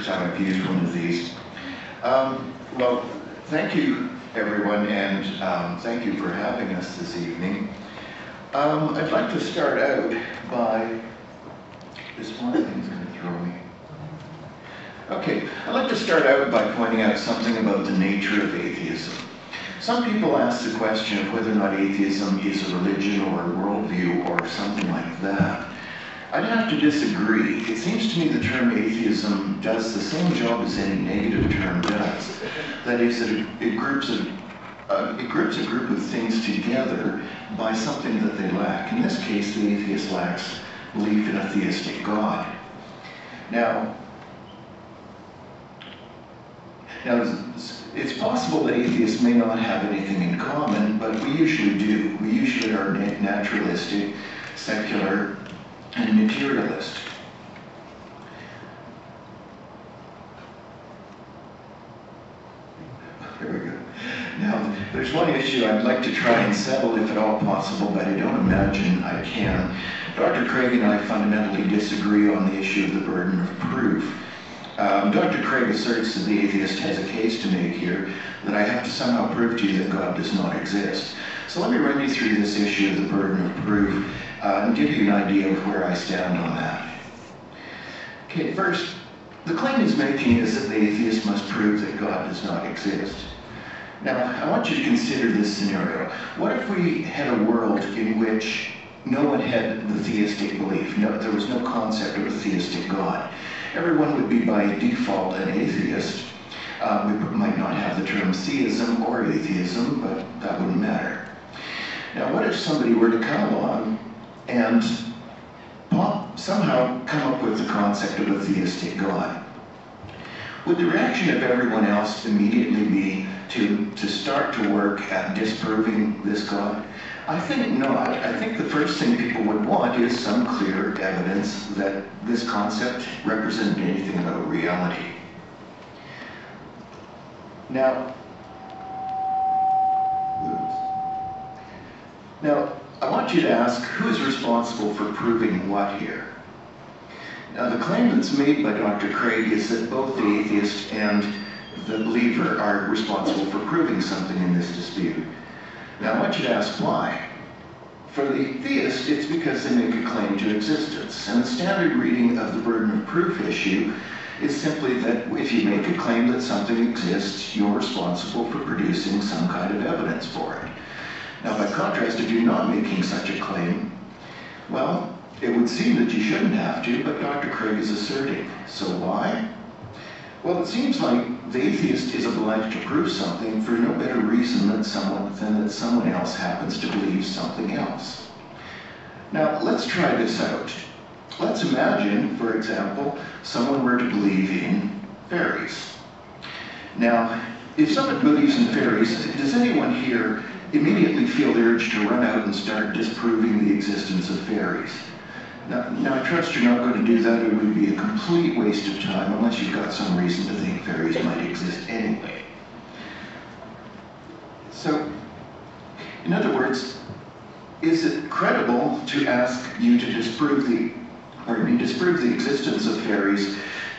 time I've used one of these. Well, thank you, everyone, and thank you for having us this evening. I'd like to start out by... This one thing's going to throw me. Okay, I'd like to start out by pointing out something about the nature of atheism. Some people ask the question of whether or not atheism is a religion or a worldview or something like that. I'd have to disagree. It seems to me the term atheism does the same job as any negative term does. That is, that it groups a group of things together by something that they lack. In this case, the atheist lacks belief in a theistic God. Now, it's possible that atheists may not have anything in common, but we usually do. We usually are naturalistic, secular, and materialist. Here we go. Now, there's one issue I'd like to try and settle if at all possible, but I don't imagine I can. Dr. Craig and I fundamentally disagree on the issue of the burden of proof. Dr. Craig asserts that the atheist has a case to make here, that I have to somehow prove to you that God does not exist. So let me run you through this issue of the burden of proof and give you an idea of where I stand on that. Okay, first, the claim he's making is that the atheist must prove that God does not exist. Now, I want you to consider this scenario. What if we had a world in which no one had the theistic belief? There was no concept of a theistic God. Everyone would be by default an atheist. We might not have the term theism or atheism, but that wouldn't matter. Now, what if somebody were to come along and somehow come up with the concept of a theistic God? Would the reaction of everyone else immediately be to start to work at disproving this God? I think not. I think the first thing people would want is some clear evidence that this concept represented anything about reality. Now, I want you to ask, who is responsible for proving what here? Now, the claim that's made by Dr. Craig is that both the atheist and the believer are responsible for proving something in this dispute. Now, I want you to ask why. For the theist, it's because they make a claim to existence. And the standard reading of the burden of proof issue is simply that if you make a claim that something exists, you're responsible for producing some kind of evidence for it. Now, by contrast, if you're not making such a claim, well, it would seem that you shouldn't have to, but Dr. Craig is asserting. So why? Well, it seems like the atheist is obliged to prove something for no better reason than that someone else happens to believe something else. Now, let's try this out. Let's imagine, for example, someone were to believe in fairies. Now, if someone believes in fairies, does anyone here immediately feel the urge to run out and start disproving the existence of fairies? Now, I trust you're not going to do that. It would be a complete waste of time unless you've got some reason to think fairies might exist anyway. So, in other words, is it credible to ask you to disprove the existence of fairies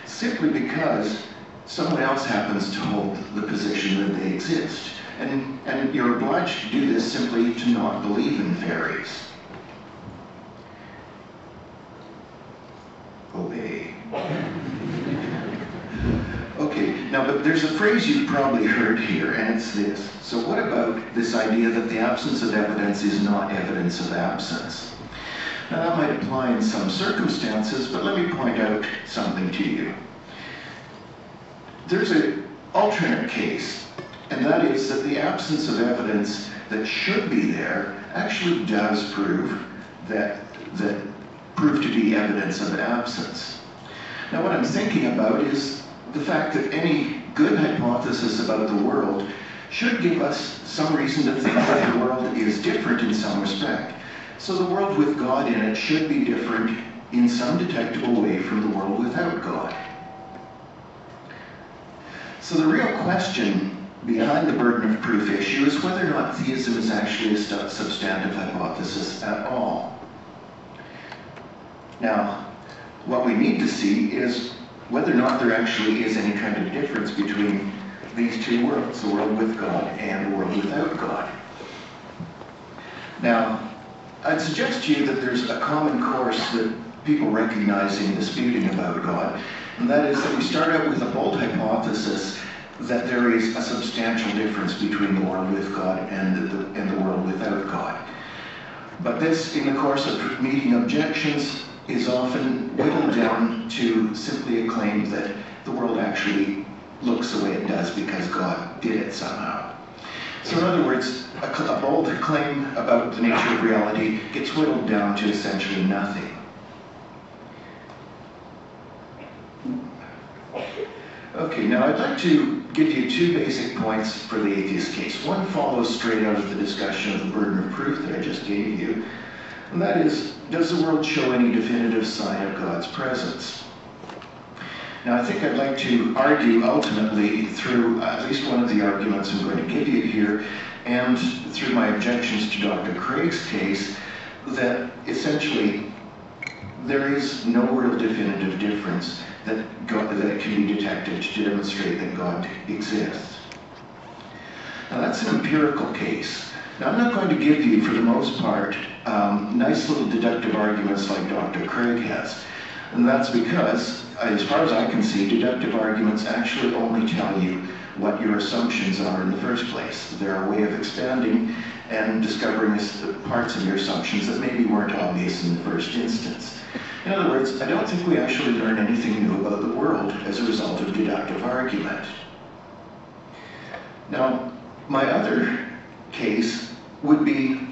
simply because someone else happens to hold the position that they exist? And you're obliged to do this simply to not believe in fairies. Obey. Okay, now, but there's a phrase you've probably heard here, and it's this. So what about this idea that the absence of evidence is not evidence of absence? Now, that might apply in some circumstances, but let me point out something to you. There's an alternate case, and that is that the absence of evidence that should be there actually does prove to be evidence of absence. Now, what I'm thinking about is the fact that any good hypothesis about the world should give us some reason to think that the world is different in some respect. So the world with God in it should be different in some detectable way from the world without God. So the real question behind the burden of proof issue is whether or not theism is actually a substantive hypothesis at all. Now, what we need to see is whether or not there actually is any kind of difference between these two worlds, the world with God and the world without God. Now, I'd suggest to you that there's a common course that people recognize in disputing about God, and that is that we start out with a bold hypothesis that there is a substantial difference between the world with God and the world without God. But this, in the course of meeting objections, is often whittled down to simply a claim that the world actually looks the way it does because God did it somehow. So in other words, a bold claim about the nature of reality gets whittled down to essentially nothing. Okay, now I'd like to give you two basic points for the atheist case. One follows straight out of the discussion of the burden of proof that I just gave you, and that is, does the world show any definitive sign of God's presence? Now, I think I'd like to argue ultimately through at least one of the arguments I'm going to give you here, and through my objections to Dr. Craig's case, that essentially there is no real definitive difference that can be detected to demonstrate that God exists. Now, that's an empirical case. Now, I'm not going to give you, for the most part, nice little deductive arguments like Dr. Craig has. And that's because, as far as I can see, deductive arguments actually only tell you what your assumptions are in the first place. They're a way of expanding and discovering parts of your assumptions that maybe weren't obvious in the first instance. In other words, I don't think we actually learn anything new about the world as a result of deductive argument. Now, my other case would be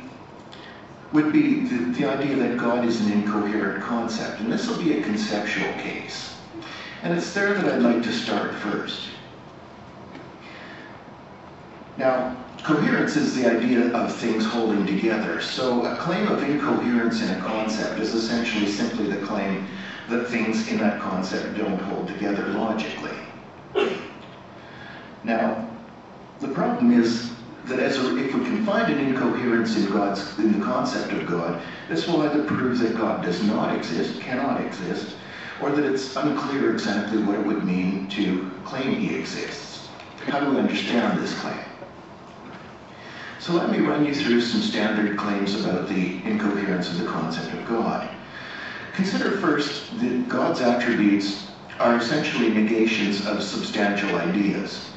the idea that God is an incoherent concept, and this will be a conceptual case. And it's there that I'd like to start first. Now, coherence is the idea of things holding together. So a claim of incoherence in a concept is essentially simply the claim that things in that concept don't hold together logically. Now, the problem is that if we can find an incoherence in the concept of God, this will either prove that God does not exist, cannot exist, or that it's unclear exactly what it would mean to claim he exists. How do we understand this claim? So let me run you through some standard claims about the incoherence of the concept of God. Consider first that God's attributes are essentially negations of substantial ideas.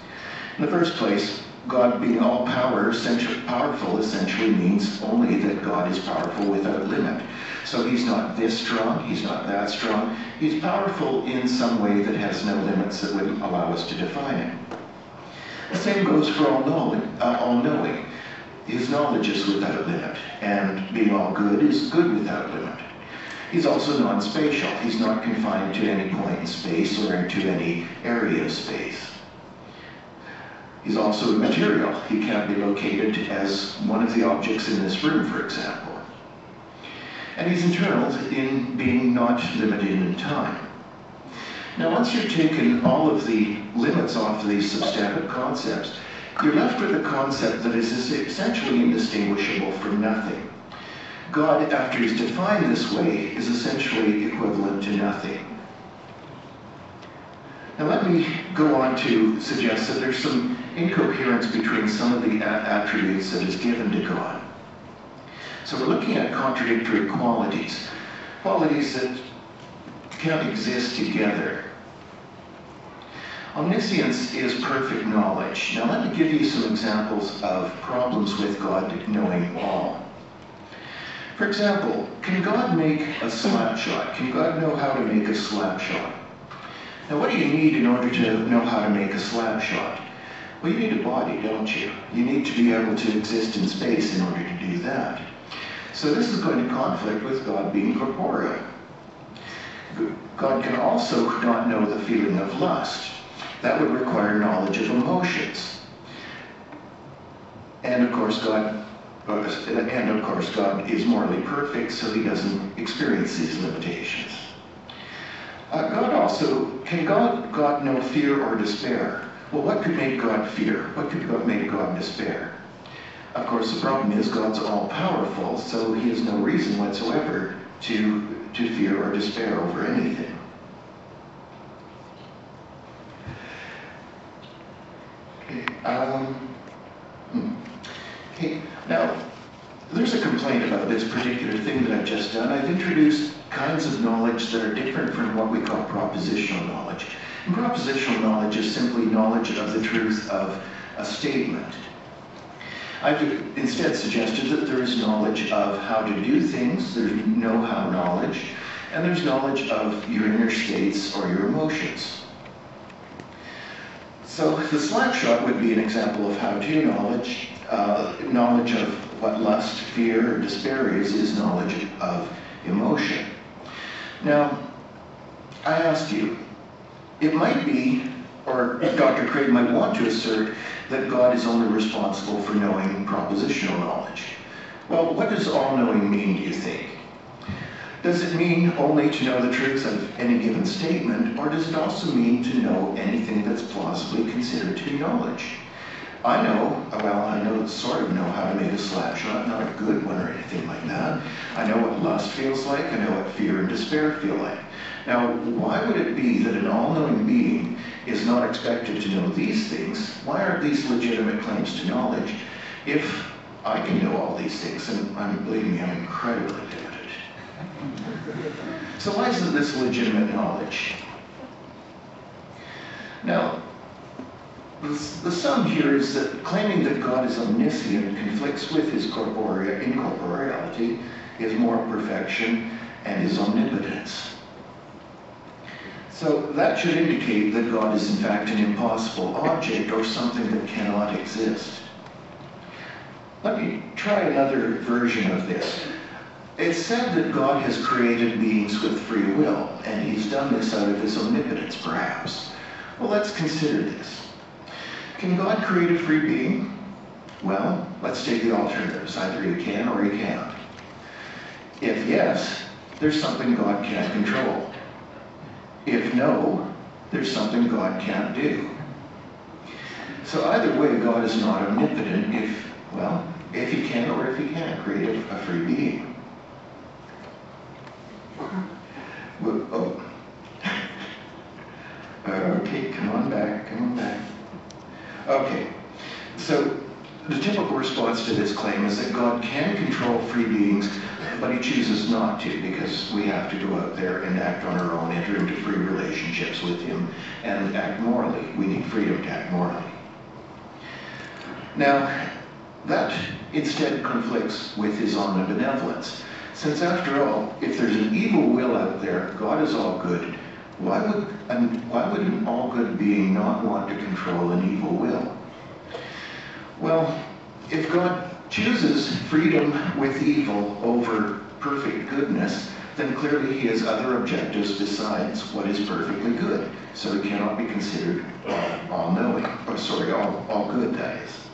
In the first place, God being all powerful essentially means only that God is powerful without limit. So he's not this strong, he's not that strong. He's powerful in some way that has no limits that would allow us to define him. The same goes for all-knowing. His knowledge is without limit, and being all good is good without limit. He's also non-spatial. He's not confined to any point in space or to any area of space. He's also immaterial. He can't be located as one of the objects in this room, for example. And he's internal in being not limited in time. Now, once you've taken all of the limits off of these substantive concepts, you're left with a concept that is essentially indistinguishable from nothing. God, after he's defined this way, is essentially equivalent to nothing. Now let me go on to suggest that there's some incoherence between some of the attributes that is given to God. So we're looking at contradictory qualities, qualities that can't exist together. Omniscience is perfect knowledge. Now let me give you some examples of problems with God knowing all. For example, can God make a slap shot? Can God know how to make a slap shot? Now what do you need in order to know how to make a slap shot? Well, you need a body, don't you? You need to be able to exist in space in order to do that. So this is going to conflict with God being corporeal. God can also not know the feeling of lust. That would require knowledge of emotions. And of course, God is morally perfect, so he doesn't experience these limitations. Can God know fear or despair? Well, what could make God fear? What could make God despair? Of course, the problem is God's all-powerful, so he has no reason whatsoever to fear or despair over anything. Okay, now, there's a complaint about this particular thing that I've just done. I've introduced kinds of knowledge that are different from what we call propositional knowledge. And propositional knowledge is simply knowledge of the truth of a statement. I've instead suggested that there is knowledge of how to do things, there's know-how knowledge, and there's knowledge of your inner states or your emotions. So the slapshot would be an example of how-to knowledge. Knowledge of what lust, fear, or despair is knowledge of emotion. Now, I asked you, it might be, or Dr. Craig might want to assert, that God is only responsible for knowing propositional knowledge. Well, what does all-knowing mean, do you think? Does it mean only to know the truth of any given statement, or does it also mean to know anything that's plausibly considered to be knowledge? I sort of know how to make a slapshot, not a good one or anything like that. I know what lust feels like, I know what fear and despair feel like. Now, why would it be that an all-knowing being is not expected to know these things? Why aren't these legitimate claims to knowledge if I can know all these things? And believe me, I'm incredibly limited. So why isn't this legitimate knowledge? Now, the sum here is that claiming that God is omniscient conflicts with his incorporeality, his moral perfection, and his omnipotence. So that should indicate that God is in fact an impossible object or something that cannot exist. Let me try another version of this. It's said that God has created beings with free will, and he's done this out of his omnipotence, perhaps. Well, let's consider this. Can God create a free being? Well, let's take the alternatives. Either he can or he can't. If yes, there's something God can't control. If no, there's something God can't do. So either way, God is not omnipotent if he can or if he can't create a free being. Oh. Okay, come on back. Okay, so the typical response to this claim is that God can control free beings, but he chooses not to because we have to go out there and act on our own, enter into free relationships with him, and act morally. We need freedom to act morally. Now, that instead conflicts with his omnibenevolence. Since after all, if there's an evil will out there, God is all good. Why would an all-good being not want to control an evil will? Well, if God chooses freedom with evil over perfect goodness, then clearly he has other objectives besides what is perfectly good. So he cannot be considered all-knowing, all good, that is.